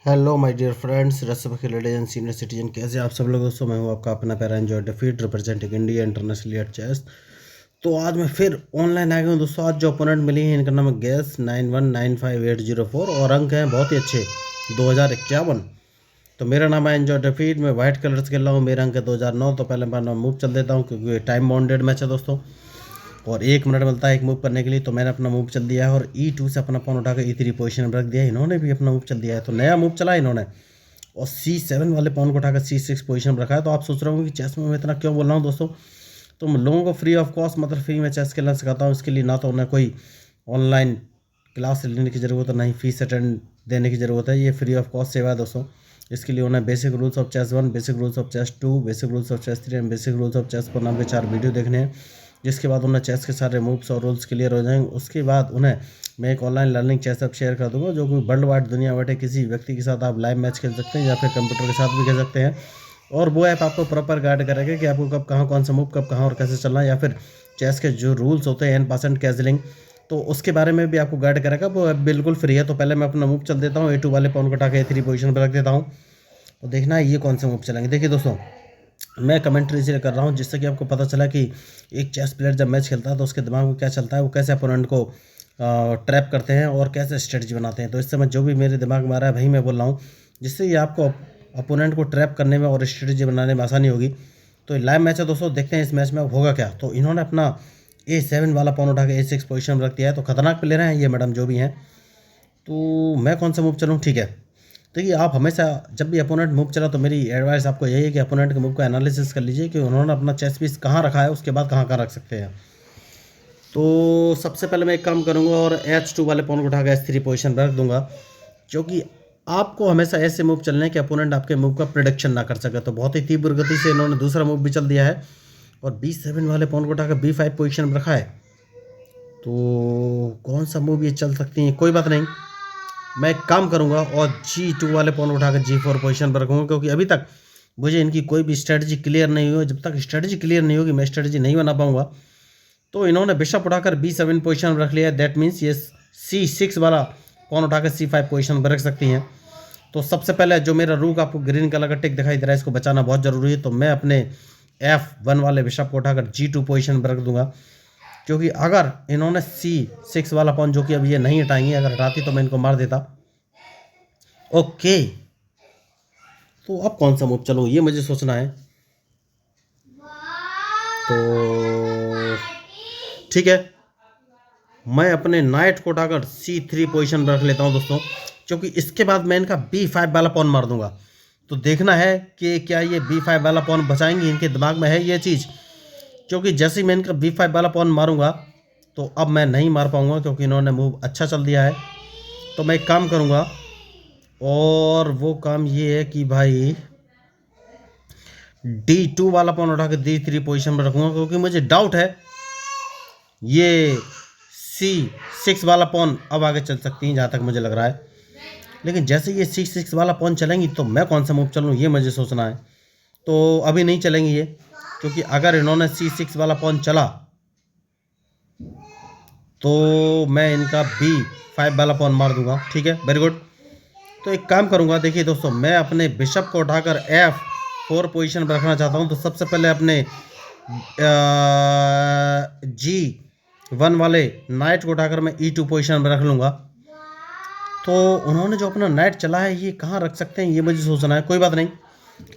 Hello my dear friends, रेसिपी ladies and senior citizen, कैसे आप सब लोग दोस्तों। मैं हूं आपका अपना प्यारा एंजॉय डिफीट representing India internationally at chess. तो आज मैं फिर ऑनलाइन आ गया हूं दोस्तों। आज जो ओपोनेंट मिली है इनका नाम है गैस 9195,804 और अंक हैं बहुत ही अच्छे 2051। तो मेरा नाम है एंजॉय डिफीट, मैं व्हाइट कलर से खेल रहा हूँ, मेरा अंक है 2009। तो पहले मैं मूव चल देता हूँ क्योंकि टाइम बाउंडेड मैच है दोस्तों और 1 मिनट मिलता है एक मूव करने के लिए। तो मैंने अपना मूव चल दिया है और E2 से अपना पॉन उठाकर E3 पोजीशन में रख दिया है। इन्होंने भी अपना मूव चल दिया है, तो नया मूव चला इन्होंने और C7 वाले पॉन को उठाकर C6 पोजीशन में रखा है। तो आप सोच रहे होंगे कि चेस में मैं इतना क्यों बोल रहा हूँ दोस्तों। तो मैं लोगों को फ्री ऑफ कॉस्ट मतलब फ्री में चेस खेलना सिखाता हूँ। इसके लिए ना तो उन्हें कोई ऑनलाइन क्लास लेने की ज़रूरत है, ना ही फीस अटेंड देने की ज़रूरत है। ये फ्री ऑफ कॉस्ट सेवा है दोस्तों। इसके लिए उन्हें basic rules of chess 1, basic rules of chess 2, basic rules of chess 3 and basic rules of chess 4 नाम के 4 वीडियो देखने हैं। जिसके बाद उन्हें चेस के सारे मूव्स और रूल्स क्लियर हो जाएंगे। उसके बाद उन्हें मैं एक online learning chess app share कर दूंगा जो कि वर्ल्ड वाइड दुनिया बैठे किसी व्यक्ति के साथ आप लाइव मैच खेल सकते हैं या फिर कंप्यूटर के साथ भी खेल सकते हैं। और वो ऐप आपको प्रॉपर गाइड करेगा कि आपको कब कहाँ कौन सा मूव कब कहाँ और कैसे चलना है, या फिर चेस के जो रूल्स होते हैं N% कैजलिंग, तो उसके बारे में भी आपको गाइड करेगा। वो ऐप बिल्कुल फ्री है। तो पहले मैं अपना मूव चल देता हूँ, A2 वाले पॉन को उठा के A3 पोजीशन पर रख देता हूँ। तो देखना है ये कौन से मूव चलेंगे। देखिए दोस्तों, मैं कमेंट्री इसलिए कर रहा हूँ जिससे कि आपको पता चला कि एक चेस प्लेयर जब मैच खेलता है तो उसके दिमाग में क्या चलता है, वो कैसे अपोनेंट को ट्रैप करते हैं और कैसे स्ट्रेटजी बनाते हैं। तो इस समय जो भी मेरे दिमाग में आ रहा है वही मैं बोल रहा हूँ, जिससे ये आपको अपोनेंट को ट्रैप करने में और स्ट्रेटजी बनाने में आसानी होगी। तो लाइव मैच है दोस्तों, देखते हैं इस मैच में होगा क्या। तो इन्होंने अपना A7 वाला पॉन उठा के A6 पोजीशन में रख दिया है। तो खतरनाक प्लेयर हैं ये मैडम जो भी हैं। तो मैं कौन सा मूव चलूँ, ठीक है। देखिए आप हमेशा जब भी अपोनेंट मूव चला तो मेरी एडवाइस आपको यही है कि अपोनेंट के मूव का एनालिसिस कर लीजिए कि उन्होंने अपना चेस पीस कहाँ रखा है, उसके बाद कहाँ कहाँ रख सकते हैं। तो सबसे पहले मैं एक काम करूँगा और H2 वाले पॉन को उठा के H3 पोजीशन पर रख दूंगा, क्योंकि आपको हमेशा ऐसे मूव चलने हैं कि अपोनेंट आपके मूव का प्रिडिक्शन ना कर सके। तो बहुत ही तीव्र गति से इन्होंने दूसरा मूव भी चल दिया है और B7 वाले पॉन को उठाकर B5 पोजीशन पर रखा है। तो कौन सा मूव ये चल सकती हैं, कोई बात नहीं, मैं एक काम करूंगा और G2 वाले पॉन उठाकर G4 पोजीशन पर रखूंगा, क्योंकि अभी तक मुझे इनकी कोई भी स्ट्रेटजी क्लियर नहीं हुई। जब तक स्ट्रेटजी क्लियर नहीं होगी मैं स्ट्रेटजी नहीं बना पाऊंगा। तो इन्होंने बिशप उठाकर B7 पोजीशन पर रख लिया। दैट मीन्स ये C6 वाला पॉन उठाकर C5 पोजीशन पर रख सकती हैं। तो सबसे पहले जो मेरा रूक आपको ग्रीन कलर का टिक दिखाई दे रहा है, इसको बचाना बहुत ज़रूरी है। तो मैं अपने F1 वाले बिशप को उठाकर G2 पोजीशन पर रख दूंगा, क्योंकि अगर इन्होंने C6 वाला पॉन जो कि अब ये नहीं हटाएंगे, अगर हटाती तो मैं इनको मार देता। ओके, तो अब कौन सा मूव चलूँ ये मुझे सोचना है। तो ठीक है, मैं अपने नाइट को उठाकर C3 पोजीशन पर रख लेता हूँ दोस्तों, क्योंकि इसके बाद मैं इनका B5 वाला पॉन मार दूंगा। तो देखना है कि क्या ये B5 वाला पॉन बचाएंगे, इनके दिमाग में है ये चीज़। क्योंकि जैसे ही मैं इनका B5 वाला पॉन मारूंगा तो अब मैं नहीं मार पाऊंगा, क्योंकि इन्होंने मूव अच्छा चल दिया है। तो मैं एक काम करूंगा और वो काम ये है कि भाई D2 वाला पॉन उठा के D3 पोजीशन पर रखूंगा, क्योंकि मुझे डाउट है ये C6 वाला पॉन अब आगे चल सकती हैं जहाँ तक मुझे लग रहा है। लेकिन जैसे ये C6 वाला पॉन चलेंगी तो मैं कौन सा मूव चलूँ ये मुझे सोचना है। तो अभी नहीं चलेंगी ये, क्योंकि अगर इन्होंने C6 वाला पॉन चला तो मैं इनका B5 वाला पॉन मार दूंगा। ठीक है, वेरी गुड। तो एक काम करूंगा, देखिए दोस्तों, मैं अपने बिशप को उठाकर F4 पोजीशन पर रखना चाहता हूं। तो सबसे पहले अपने G1 वाले नाइट को उठाकर मैं E2 पोजीशन पर रख लूँगा। तो उन्होंने जो अपना नाइट चला है ये कहाँ रख सकते हैं ये मुझे सोचना है। कोई बात नहीं,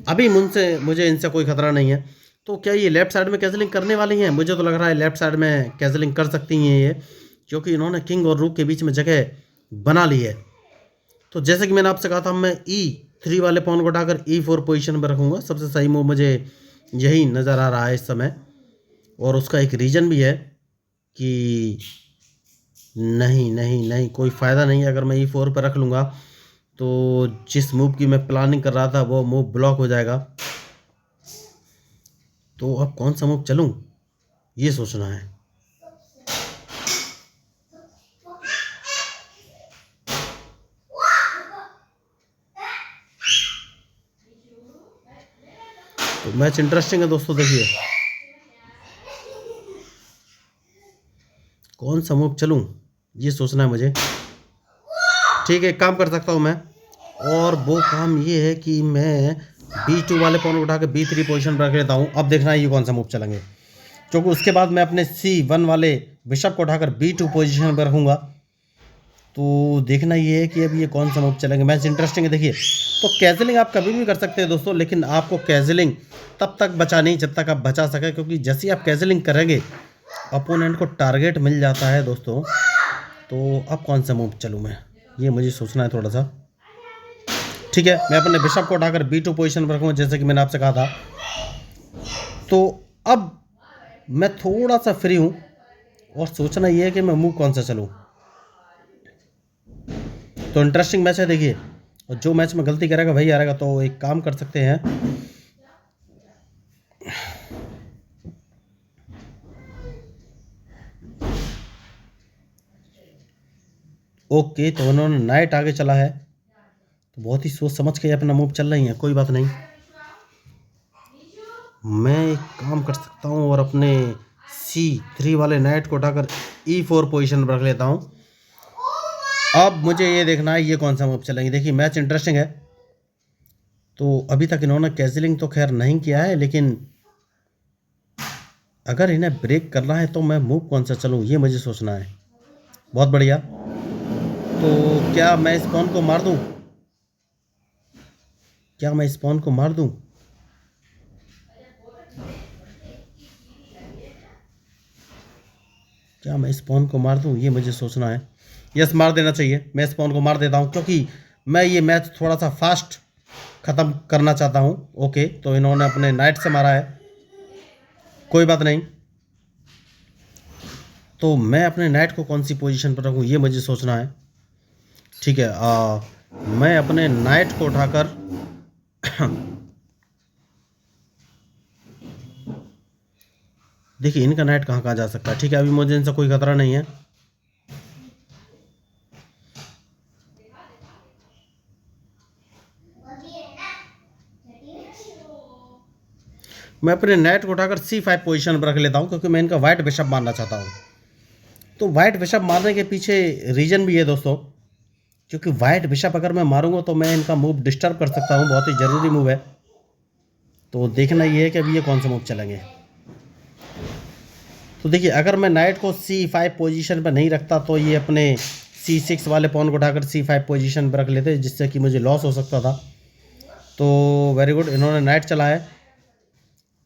अभी मुझे इनसे कोई खतरा नहीं है। तो क्या ये लेफ्ट साइड में कैजलिंग करने वाली हैं? मुझे तो लग रहा है लेफ्ट साइड में कैजलिंग कर सकती हैं ये, क्योंकि इन्होंने किंग और रूक के बीच में जगह बना ली है। तो जैसे कि मैंने आपसे कहा था, मैं E3 वाले पॉन को उठाकर E4 पोजीशन पर रखूँगा। सबसे सही मूव मुझे यही नज़र आ रहा है इस समय, और उसका एक रीज़न भी है कि नहीं नहीं नहीं, कोई फ़ायदा नहीं है अगर मैं E4 पर रख लूँगा तो जिस मूव की मैं प्लानिंग कर रहा था वो मूव ब्लॉक हो जाएगा। तो अब कौन सा मूव चलूँ ये सोचना है। तो मैच इंटरेस्टिंग है दोस्तों, देखिए कौन सा मूव चलूँ ये सोचना है मुझे। ठीक है, एक काम कर सकता हूँ मैं, और वो काम ये है कि मैं B2 वाले पॉन को उठा के B3 पोजीशन पर रख लेता हूँ। अब देखना है ये कौन सा मूव चलेंगे, क्योंकि उसके बाद मैं अपने C1 वाले बिशप को उठाकर B2 पोजीशन पर रखूँगा। तो देखना ये है कि अब ये कौन सा मूव चलेंगे। मैच इंटरेस्टिंग है देखिए। तो कैजलिंग आप कभी भी कर सकते हैं दोस्तों, लेकिन आपको कैजलिंग तब तक बचा नहीं जब तक आप बचा सकें, क्योंकि जैसे ही आप कैजलिंग करेंगे अपोनेंट को टारगेट मिल जाता है दोस्तों। तो अब कौन सा मूव चलूँ मैं, ये मुझे सोचना है थोड़ा सा। ठीक है, मैं अपने बिशप को उठाकर B2 पोजीशन पर रखूँगा जैसे कि मैंने आपसे कहा था। तो अब मैं थोड़ा सा फ्री हूँ और सोचना ये है कि मैं मूव कौन सा चलूँ। तो इंटरेस्टिंग मैच है देखिए, और जो मैच में गलती करेगा वही हारेगा। तो एक काम कर सकते हैं, ओके। तो उन्होंने नाइट आगे चला है, तो बहुत ही सोच समझ के अपना मूव चल रही है। कोई बात नहीं, मैं एक काम कर सकता हूँ और अपने C3 वाले नाइट को उठाकर E4 पोजीशन पर रख लेता हूँ। अब मुझे ये देखना है ये कौन सा मूव चलेंगे। देखिए मैच इंटरेस्टिंग है। तो अभी तक इन्होंने कैंसिलिंग तो खैर नहीं किया है, लेकिन अगर इन्हें ब्रेक करना है तो मैं मूव कौन सा चलूँ ये मुझे सोचना है। बहुत बढ़िया। तो क्या मैं इस पॉन को मार दूँ, क्या मैं इस पॉन को मार दूँ? क्या मैं इस पॉन को मार दूँ, ये मुझे सोचना है। यस, मार देना चाहिए। मैं इस पॉन को मार देता हूँ क्योंकि मैं ये मैच थोड़ा सा फास्ट ख़त्म करना चाहता हूँ। ओके, तो इन्होंने अपने नाइट से मारा है, कोई बात नहीं। तो मैं अपने नाइट को कौन सी पोजीशन पर रखूँ ये मुझे सोचना है। ठीक है, मैं अपने नाइट को उठाकर देखिए इनका नाइट कहाँ कहाँ जा सकता है। ठीक है, अभी मुझे इनसे कोई खतरा नहीं है। मैं अपने नाइट को उठाकर C5 पोजीशन पर रख लेता हूँ, क्योंकि मैं इनका वाइट बिशप मारना चाहता हूँ। तो वाइट बिशप मारने के पीछे रीजन भी है दोस्तों, क्योंकि वाइट बिशप अगर मैं मारूंगा तो मैं इनका मूव डिस्टर्ब कर सकता हूँ। बहुत ही ज़रूरी मूव है। तो देखना ये है कि अभी ये कौन सा मूव चलेंगे। तो देखिए अगर मैं नाइट को C5 पोजीशन पर नहीं रखता तो ये अपने C6 वाले पॉन को उठाकर C5 पोजीशन पर रख लेते, जिससे कि मुझे लॉस हो सकता था। तो वेरी गुड, इन्होंने नाइट चला है।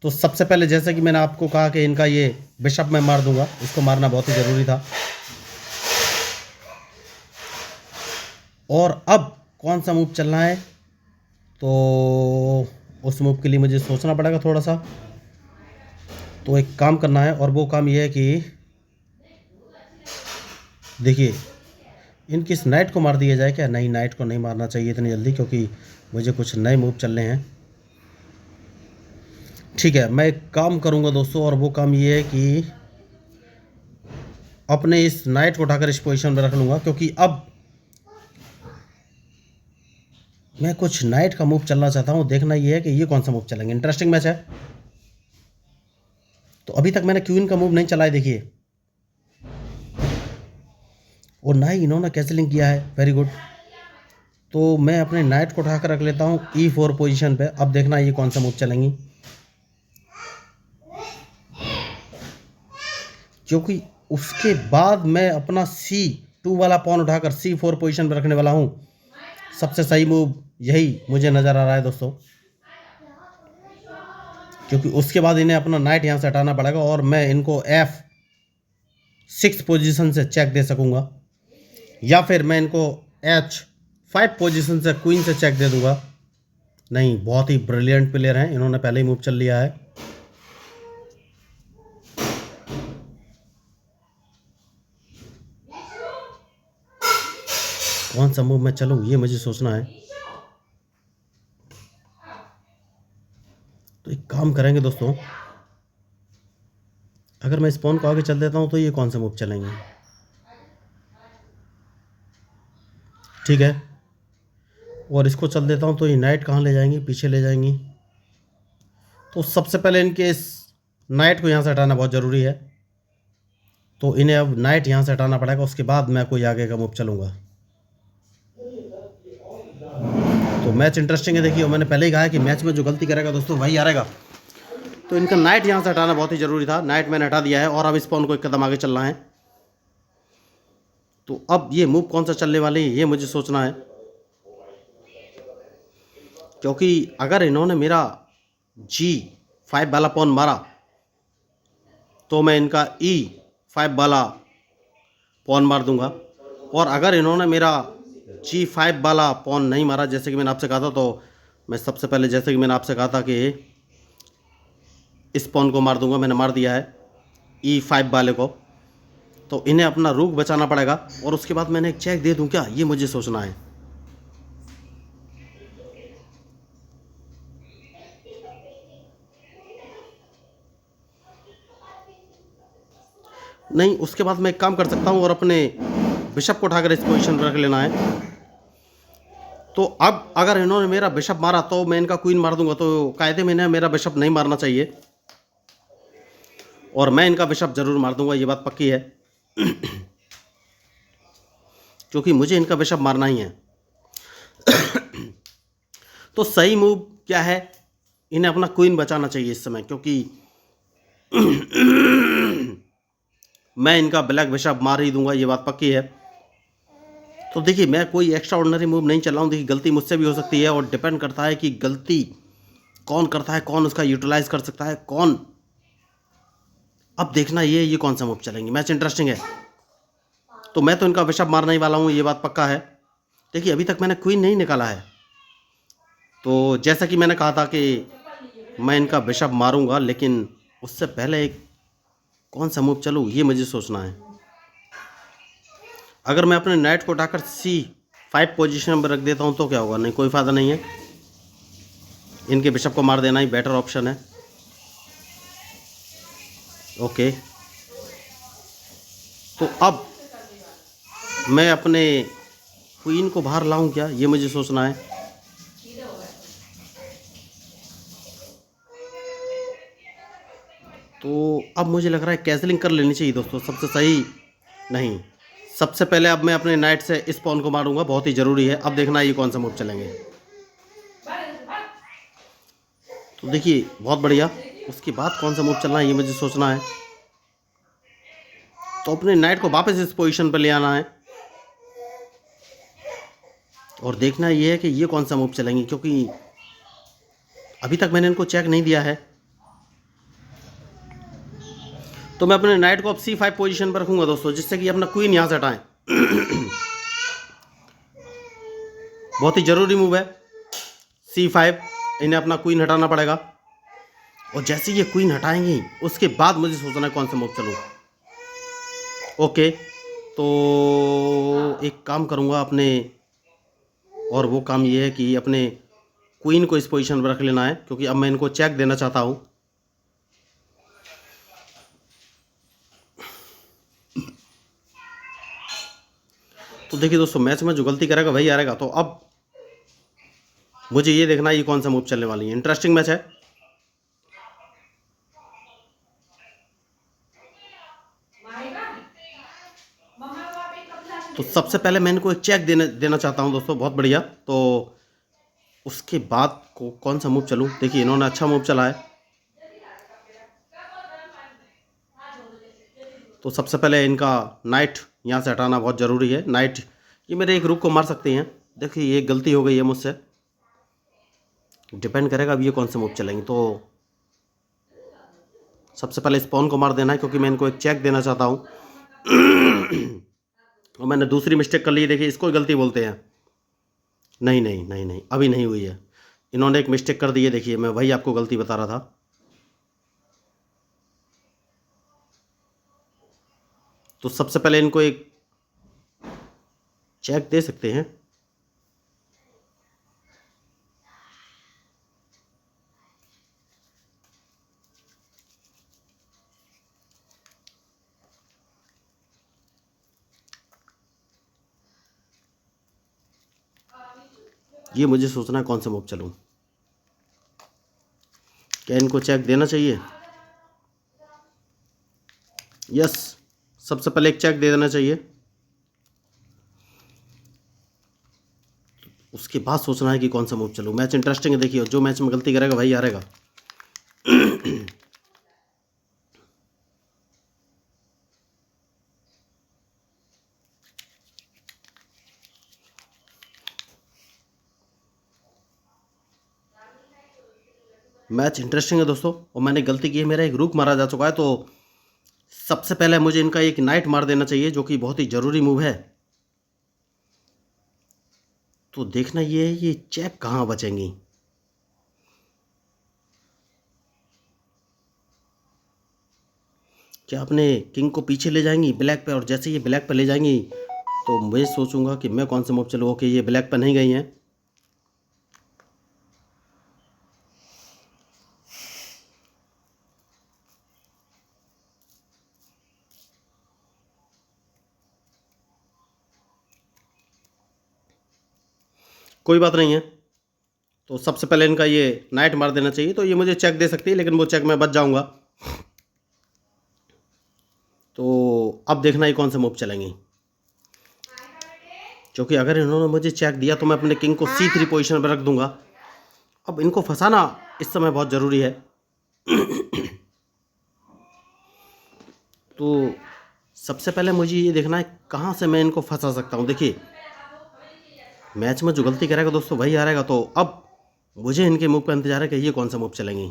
तो सबसे पहले जैसे कि मैंने आपको कहा कि इनका ये बिशप मैं मार दूंगा, इसको मारना बहुत ही ज़रूरी था। और अब कौन सा मूव चलना है, तो उस मूव के लिए मुझे सोचना पड़ेगा थोड़ा सा। तो एक काम करना है, और वो काम ये है कि देखिए इनकी इस नाइट को मार दिया जाए क्या। नहीं, नाइट को नहीं मारना चाहिए इतनी जल्दी, क्योंकि मुझे कुछ नए मूव चलने हैं। ठीक है, मैं एक काम करूंगा दोस्तों, और वो काम ये है कि अपने इस नाइट को उठाकर इस पोजीशन पर रख लूँगा, क्योंकि अब मैं कुछ नाइट का मूव चलना चाहता हूँ। देखना ये है कि ये कौन सा मूव चलेंगे। इंटरेस्टिंग मैच है। तो अभी तक मैंने क्वीन का मूव नहीं चला है देखिए, और ना ही इन्होंने कैंसिलिंग किया है। Very good. तो मैं अपने नाइट को उठाकर रख लेता हूँ E4 पोजीशन पे। अब देखना ये कौन सा मूव चलेंगी, क्योंकि उसके बाद मैं अपना C2 वाला पॉन उठाकर C4 पोजीशन पर रखने वाला हूँ। सबसे सही मूव यही मुझे नज़र आ रहा है दोस्तों, क्योंकि उसके बाद इन्हें अपना नाइट यहाँ से हटाना पड़ेगा और मैं इनको F6 पोजीशन से चेक दे सकूँगा, या फिर मैं इनको H5 पोजीशन से क्वीन से चेक दे दूँगा। नहीं, बहुत ही ब्रिलियंट प्लेयर हैं, इन्होंने पहले ही मूव चल लिया है। कौन सा मूव मैं चलूँ ये मुझे सोचना है। तो एक काम करेंगे दोस्तों, अगर मैं इस पॉन को आगे चल देता हूँ तो ये कौन सा मूव चलेंगे। ठीक है, और इसको चल देता हूँ तो ये नाइट कहाँ ले जाएंगी, पीछे ले जाएंगी। तो सबसे पहले इनके इस नाइट को यहाँ से हटाना बहुत ज़रूरी है। तो इन्हें अब नाइट यहाँ से हटाना पड़ेगा, उसके बाद मैं कोई आगे का मूव चलूँगा। तो मैच इंटरेस्टिंग है। देखिए मैंने पहले ही कहा है कि मैच में जो गलती करेगा दोस्तों वही हारेगा। तो इनका नाइट यहाँ से हटाना बहुत ही ज़रूरी था। नाइट मैंने हटा दिया है और अब स्पॉन को एक कदम आगे चलना है। तो अब ये मूव कौन सा चलने वाले हैं ये मुझे सोचना है, क्योंकि अगर इन्होंने मेरा G5 वाला पॉन मारा तो मैं इनका E5 वाला पॉन मार दूंगा। और अगर इन्होंने मेरा G5 वाला पॉन नहीं मारा, जैसे कि मैंने आपसे कहा था, तो मैं सबसे पहले जैसे कि मैंने आपसे कहा था कि इस पॉन को मार दूंगा। मैंने मार दिया है E5 वाले को। तो इन्हें अपना रूक बचाना पड़ेगा और उसके बाद मैंने एक चेक दे दूं क्या, ये मुझे सोचना है। नहीं, उसके बाद मैं एक काम कर सकता हूं और अपने बिशप को उठाकर इस पोजीशन पर रख लेना है। तो अब अगर इन्होंने मेरा बिशप मारा तो मैं इनका क्वीन मार दूंगा। तो कायदे में इन्हें मेरा बिशप नहीं मारना चाहिए और मैं इनका बिशप जरूर मार दूंगा, ये बात पक्की है। क्योंकि मुझे इनका बिशप मारना ही है। तो सही मूव क्या है, इन्हें अपना क्वीन बचाना चाहिए इस समय, क्योंकि मैं इनका ब्लैक बिशप मार ही दूंगा, ये बात पक्की है। तो देखिए मैं कोई एक्स्ट्रा ऑर्डिनरी मूव नहीं चल रहा हूँ। देखिए गलती मुझसे भी हो सकती है और डिपेंड करता है कि गलती कौन करता है, कौन उसका यूटिलाइज कर सकता है, कौन। अब देखना ये कौन सा मूव चलेंगे। मैच इंटरेस्टिंग है। तो मैं तो इनका बिशप मारने ही वाला हूँ, ये बात पक्का है। देखिए अभी तक मैंने क्वीन नहीं निकाला है, तो जैसा कि मैंने कहा था कि मैं इनका बिशप मारूंगा, लेकिन उससे पहले एक कौन सा मूव चलूँ ये मुझे सोचना है। अगर मैं अपने नाइट को उठाकर C5 पोजीशन पर रख देता हूं तो क्या होगा, नहीं कोई फ़ायदा नहीं है। इनके बिशप को मार देना ही बेटर ऑप्शन है। ओके, तो अब मैं अपने क्वीन को बाहर लाऊं क्या, ये मुझे सोचना है। तो अब मुझे लग रहा है कैसलिंग कर लेनी चाहिए दोस्तों, सबसे सही। नहीं, सबसे पहले अब मैं अपने नाइट से इस पॉन को मारूंगा, बहुत ही ज़रूरी है। अब देखना ये कौन सा मूव चलेंगे। तो देखिए बहुत बढ़िया, उसके बाद कौन सा मूव चलना है ये मुझे सोचना है। तो अपने नाइट को वापस इस पोजीशन पर ले आना है और देखना ये है कि ये कौन सा मूव चलेंगे, क्योंकि अभी तक मैंने इनको चेक नहीं दिया है। तो मैं अपने नाइट को अब C5 पोजीशन पर रखूंगा दोस्तों, जिससे कि अपना क्वीन यहाँ से हटाएं। बहुत ही ज़रूरी मूव है C5। इन्हें अपना क्वीन हटाना पड़ेगा और जैसे ये क्वीन हटाएंगी उसके बाद मुझे सोचना है कौन सा मूव चलूँ। ओके, तो एक काम करूँगा अपने, और वो काम ये है कि अपने क्वीन को इस पोजीशन पर रख लेना है, क्योंकि अब मैं इनको चेक देना चाहता हूँ। तो देखिए दोस्तों मैच में जो गलती करेगा वही हारेगा। तो अब मुझे ये देखना है ये कौन सा मूव चलने वाली है। इंटरेस्टिंग मैच है। तो सबसे पहले मैं इनको एक चेक देना चाहता हूं दोस्तों, बहुत बढ़िया। तो उसके बाद को कौन सा मूव चलूं। देखिए इन्होंने अच्छा मूव चला है, तो सबसे पहले इनका नाइट यहाँ से हटाना बहुत ज़रूरी है। नाइट ये मेरे एक रुक को मार सकते हैं। देखिए ये गलती हो गई है मुझसे, डिपेंड करेगा अब ये कौन से मूव चलेंगे। तो सबसे पहले स्पॉन को मार देना है, क्योंकि मैं इनको एक चेक देना चाहता हूँ। और मैंने दूसरी मिस्टेक कर ली। देखिए इसको ही गलती बोलते हैं। नहीं नहीं नहीं नहीं, अभी नहीं हुई है। इन्होंने एक मिस्टेक कर दी है। देखिए मैं वही आपको गलती बता रहा था। तो सबसे पहले इनको एक चेक दे सकते हैं। ये मुझे सोचना है कौन सा मूव चलूं। क्या इनको चेक देना चाहिए? यस, सबसे पहले एक चेक दे देना चाहिए। उसके बाद सोचना है कि कौन सा मूव चलूँ। मैच इंटरेस्टिंग है, देखिए जो मैच में गलती करेगा वही हारेगा। मैच इंटरेस्टिंग है दोस्तों, और मैंने गलती की है, मेरा एक रुक मारा जा चुका है, तो सबसे पहले मुझे इनका एक नाइट मार देना चाहिए, जो कि बहुत ही ज़रूरी मूव है। तो देखना ये है ये चेक कहाँ बचेंगी। क्या अपने किंग को पीछे ले जाएंगी ब्लैक पे, और जैसे ये ब्लैक पे ले जाएंगी तो मैं सोचूंगा कि मैं कौन सा मूव चलूँ। ओके, ये ब्लैक पे नहीं गई हैं। कोई बात नहीं है, तो सबसे पहले इनका ये नाइट मार देना चाहिए, तो ये मुझे चेक दे सकती है, लेकिन वो चेक मैं बच जाऊंगा। तो अब देखना ही कौन सा मूव चलेंगी, क्योंकि अगर इन्होंने मुझे चेक दिया तो मैं अपने किंग को C3 पोजीशन पर रख दूंगा। अब इनको फंसाना इस समय बहुत ज़रूरी है। तो सबसे पहले मुझे ये देखना है कहाँ से मैं इनको फंसा सकता हूँ। देखिए मैच में जो गलती करेगा दोस्तों वही हारेगा, तो अब मुझे इनके मूव का इंतजार है कि ये कौन सा मूव चलेंगी।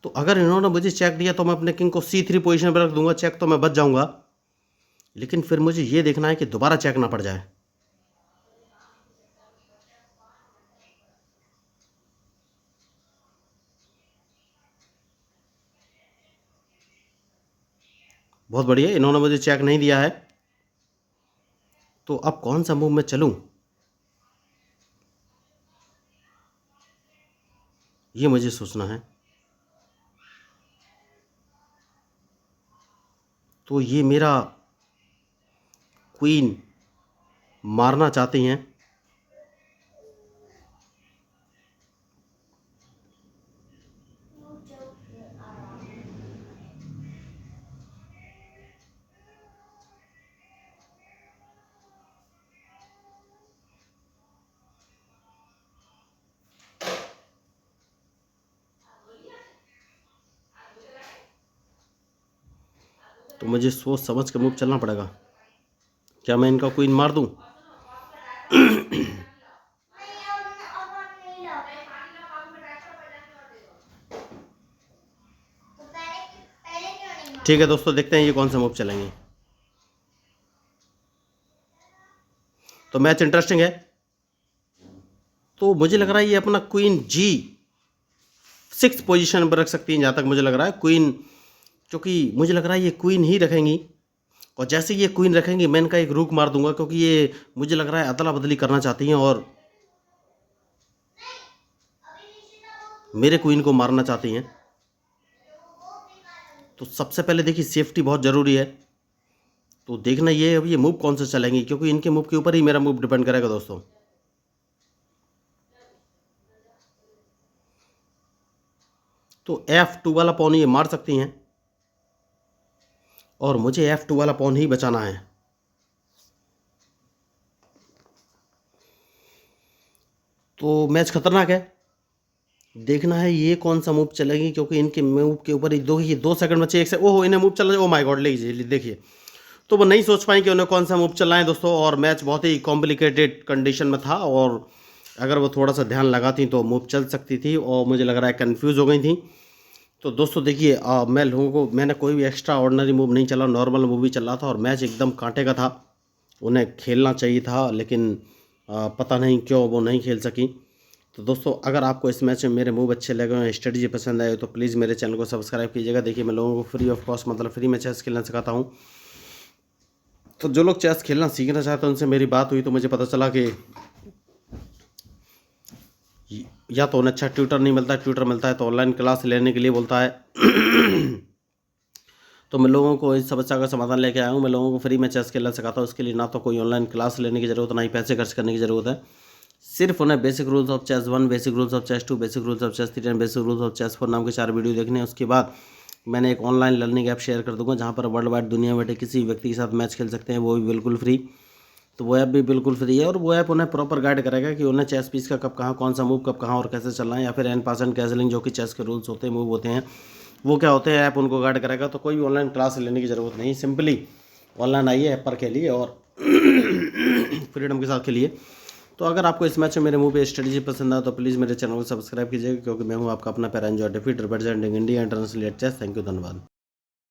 तो अगर इन्होंने मुझे चेक दिया तो मैं अपने किंग को C3 पोजीशन पर रख दूंगा, चेक तो मैं बच जाऊंगा। लेकिन फिर मुझे ये देखना है कि दोबारा चेक ना पड़ जाए। बहुत बढ़िया, इन्होंने मुझे चेक नहीं दिया है, तो अब कौन सा मूव मैं चलूं ये मुझे सोचना है। तो ये मेरा क्वीन मारना चाहती हैं, तो मुझे सोच समझ के मूव चलना पड़ेगा। क्या मैं इनका क्वीन मार दूं? ठीक है दोस्तों, देखते हैं ये कौन सा मूव चलेंगे। तो मैच इंटरेस्टिंग है, तो मुझे लग रहा है ये अपना क्वीन G6 पोजीशन पर रख सकती हैं, जहाँ तक मुझे लग रहा है क्वीन, क्योंकि मुझे लग रहा है ये क्वीन ही रखेंगी। और जैसे ये क्वीन रखेंगी मैं इनका एक रुक मार दूंगा, क्योंकि ये मुझे लग रहा है अदला बदली करना चाहती हैं और मेरे क्वीन को मारना चाहती हैं। तो सबसे पहले देखिए सेफ्टी बहुत ज़रूरी है, तो देखना ये अब ये मूव कौन सा चलेंगी, क्योंकि इनके मूव के ऊपर ही मेरा मूव डिपेंड करेगा दोस्तों। तो F2 वाला पॉन ये मार सकती हैं, और मुझे F2 वाला पॉन ही बचाना है। तो मैच खतरनाक है, देखना है ये कौन सा मूव चलेगी, क्योंकि इनके मूव के ऊपर ये 2 सेकंड बचे, एक से ओहो इन्हें मूव चल रहा है। ओ माय गॉड, लीजिए देखिए, तो वो नहीं सोच पाए कि उन्हें कौन सा मूव चलना है दोस्तों, और मैच बहुत ही कॉम्प्लिकेटेड कंडीशन में था, और अगर वो थोड़ा सा ध्यान लगाती तो मूव चल सकती थी, और मुझे लग रहा है कन्फ्यूज़ हो गई थी। तो दोस्तों देखिए मैं लोगों को, मैंने कोई भी एक्स्ट्रा ऑर्डिनरी मूव नहीं चला, नॉर्मल मूव ही चल रहा था, और मैच एकदम कांटे का था। उन्हें खेलना चाहिए था, लेकिन पता नहीं क्यों वो नहीं खेल सकी। तो दोस्तों अगर आपको इस मैच में मेरे मूव अच्छे लगे हैं, स्ट्रेटजी पसंद आए, तो प्लीज़ मेरे चैनल को सब्सक्राइब कीजिएगा। देखिए मैं लोगों को फ्री ऑफ कॉस्ट, मतलब फ्री में चेस खेलना सिखाता हूँ। तो जो लोग चेस खेलना सीखना चाहते हैं उनसे मेरी बात हुई, तो मुझे पता चला कि या तो उन्हें अच्छा ट्यूटर नहीं मिलता है, ट्यूटर मिलता है तो ऑनलाइन क्लास लेने के लिए बोलता है। तो मैं लोगों को इस समस्या का समाधान लेके आया हूँ। मैं लोगों को फ्री में चेस खेलना सिखाता हूँ, उसके लिए ना तो कोई ऑनलाइन क्लास लेने की ज़रूरत, ना ही पैसे खर्च करने की ज़रूरत है। सिर्फ उन्हें basic rules of chess 1, basic rules of chess 2, basic rules of chess 3 and basic rules of chess 4 नाम के 4 वीडियो देखने हैं। उसके बाद मैंने एक ऑनलाइन लर्निंग ऐप शेयर कर दूंगा जहाँ पर वर्ल्ड वाइड दुनिया में बैठे किसी व्यक्ति के साथ मैच खेल सकते हैं, वो भी बिल्कुल फ्री। तो वो ऐप भी बिल्कुल फ्री है और वो ऐप उन्हें प्रॉपर गाइड करेगा कि उन्हें चेस पीस का कब कहाँ कौन सा मूव कब कहाँ और कैसे चलना है, या फिर एन पास एंड कैसलिंग जो कि चेस के रूल्स होते हैं, मूव होते हैं, वो क्या होते हैं, ऐप उनको गाइड करेगा। तो कोई भी ऑनलाइन क्लास लेने की ज़रूरत नहीं, सिंपली ऑनलाइन आइए, ऐप पर खेलिए और फ्रीडम के साथ खेलिए। तो अगर आपको इस मैच में मेरे मुंह पे स्ट्रेटजी पसंद आए तो प्लीज़ मेरे चैनल को सब्सक्राइब कीजिएगा, क्योंकि मैं हूँ आपका अपना पैरा एंजॉय डिफीट representing India international at chess. Thank you, धन्यवाद।